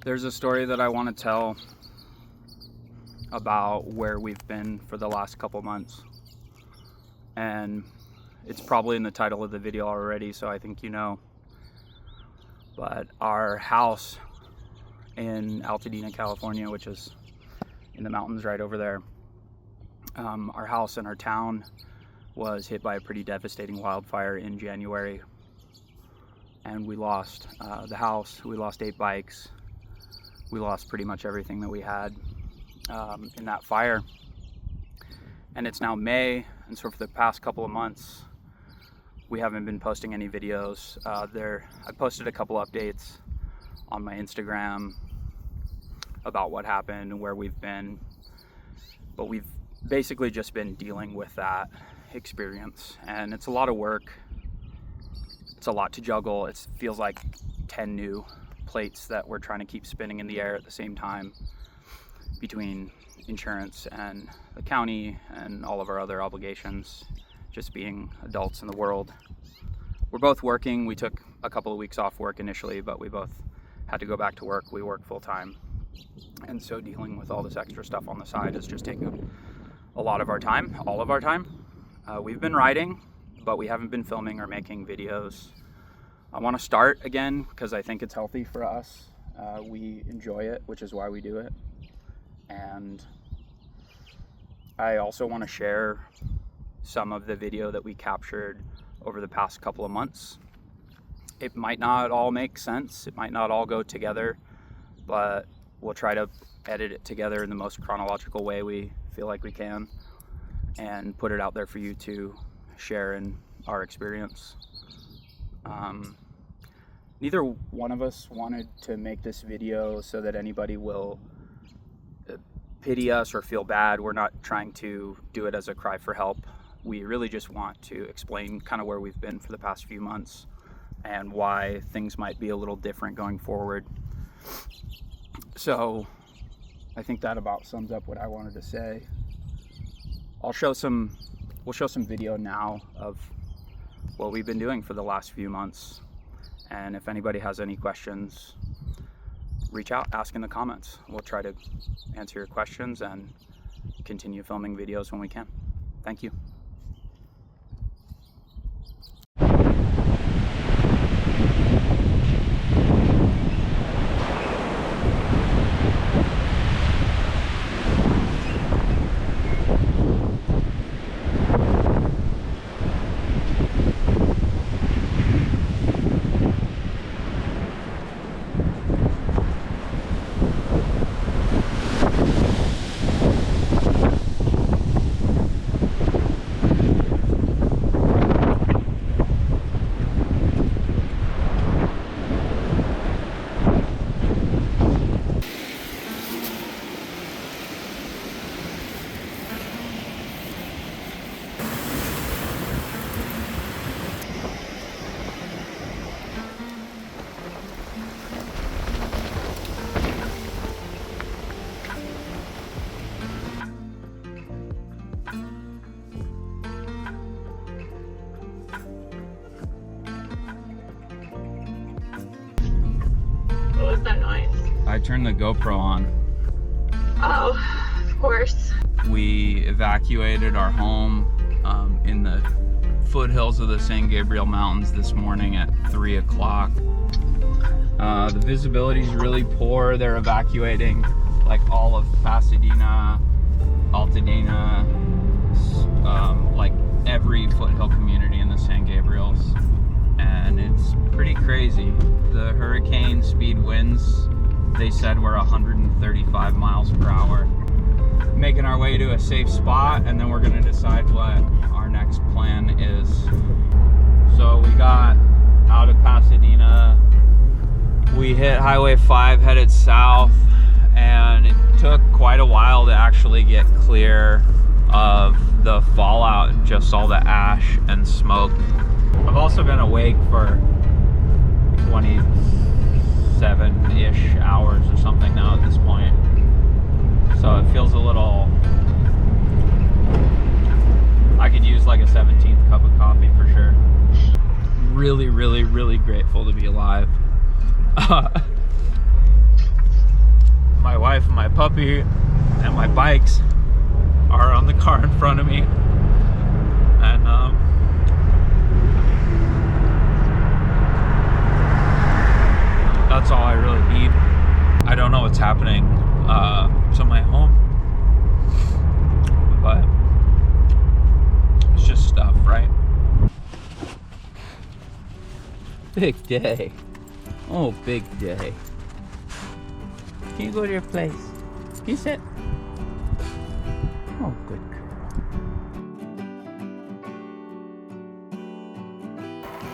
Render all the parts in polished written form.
There's a story that I want to tell about where we've been for the last couple months, and it's probably in the title of the video already, so I think you know. But our house in Altadena, California, which is in the mountains right over there, our house in our town was hit by a pretty devastating wildfire in January, and we lost the house, we lost 8 bikes, we lost pretty much everything that we had in that fire. And it's now May, and so for the past couple of months we haven't been posting any videos. I posted a couple updates on my Instagram about what happened and where we've been, but we've basically just been dealing with that experience, and it's a lot of work. It's a lot to juggle. It feels like 10 new plates that we're trying to keep spinning in the air at the same time, between insurance and the county and all of our other obligations, just being adults in the world. We're both working. We took a couple of weeks off work initially, but we both had to go back to work. We work full time, and so dealing with all this extra stuff on the side is just taking a lot of our time, all of our time. We've been riding, but we haven't been filming or making videos. I want to start again because I think it's healthy for us. We enjoy it, which is why we do it. And I also want to share some of the video that we captured over the past couple of months. It might not all make sense, it might not all go together, but we'll try to edit it together in the most chronological way we feel like we can, and put it out there for you to share in our experience. Neither one of us wanted to make this video so that anybody will pity us or feel bad. We're not trying to do it as a cry for help. We really just want to explain kind of where we've been for the past few months and why things might be a little different going forward. So I think that about sums up what I wanted to say. We'll show some video now of what we've been doing for the last few months. And if anybody has any questions, reach out, ask in the comments. We'll try to answer your questions and continue filming videos when we can. Thank you. What was that noise? I turned the GoPro on. Oh, of course. We evacuated our home in the foothills of the San Gabriel Mountains this morning at 3 o'clock. The visibility is really poor. They're evacuating like all of Pasadena, Altadena, like every foothill community in the San Gabriels, and it's pretty crazy. The hurricane speed winds, they said, were 135 miles per hour. Making our way to a safe spot, and then we're gonna decide what our next plan is. So we got out of Pasadena, we hit Highway 5 headed south, and it took quite a while to actually get clear of the fallout, just all the ash and smoke. I've also been awake for 27-ish hours or something now at this point, so it feels a little, I could use like a 17th cup of coffee for sure. Really grateful to be alive. wife and my puppy and my bikes are on the car in front of me. And that's all I really need. I don't know what's happening to my home, but it's just stuff, right? Big day. Oh, big day. Can you go to your place? Can you sit? Oh, good girl.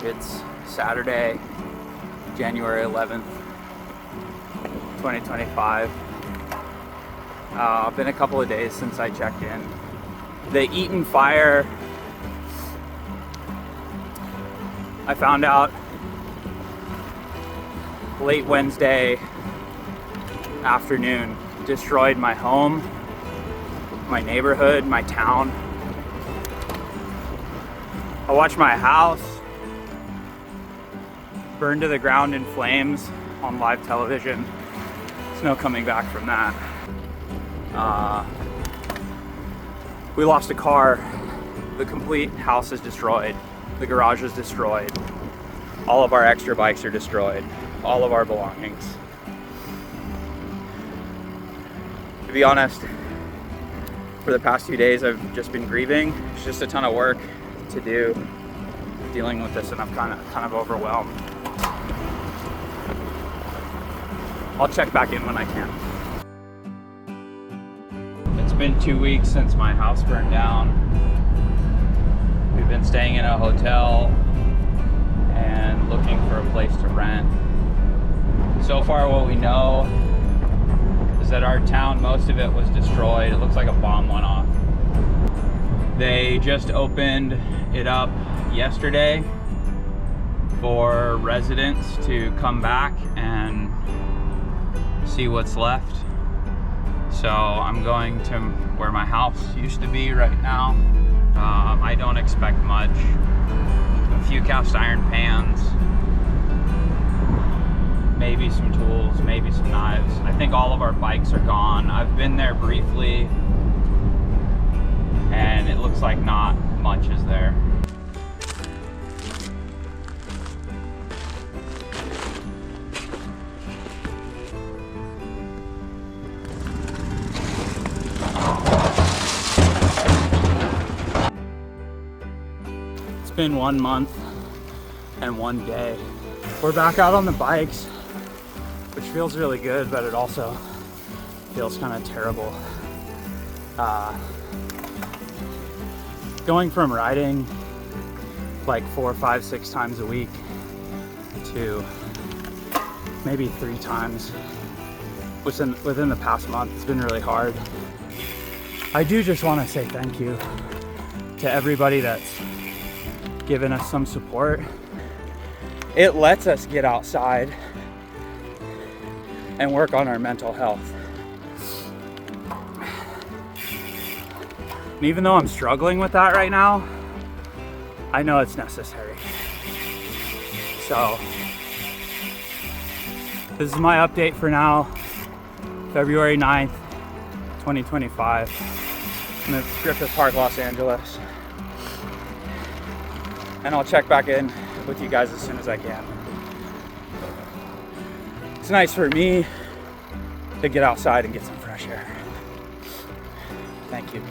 It's Saturday, January 11th, 2025. Been a couple of days since I checked in. The Eaton fire, I found out late Wednesday afternoon, destroyed my home, my neighborhood, my town. I watched my house burn to the ground in flames on live television. There's no coming back from that. We lost a car. The complete house is destroyed. The garage is destroyed. All of our extra bikes are destroyed. All of our belongings. To be honest, for the past few days I've just been grieving. It's just a ton of work to do dealing with this, and I'm kind of overwhelmed. I'll check back in when I can. It's been 2 weeks since my house burned down. We've been staying in a hotel and looking for a place to rent. So far what we know is that our town, most of it was destroyed. It looks like a bomb went off. They just opened it up yesterday for residents to come back and see what's left. So I'm going to where my house used to be right now. I don't expect much. A few cast iron pans, maybe some tools, maybe some knives. I think all of our bikes are gone. I've been there briefly and it looks like not much is there. It's been 1 month and 1 day. We're back out on the bikes, which feels really good, but it also feels kind of terrible. Going from riding like 4, 5, 6 times a week to maybe 3 times within the past month, it's been really hard. I do just want to say thank you to everybody that's given us some support. It lets us get outside and work on our mental health. And even though I'm struggling with that right now, I know it's necessary. So, this is my update for now, February 9th, 2025. I'm in Griffith Park, Los Angeles. And I'll check back in with you guys as soon as I can. It's nice for me to get outside and get some fresh air. Thank you.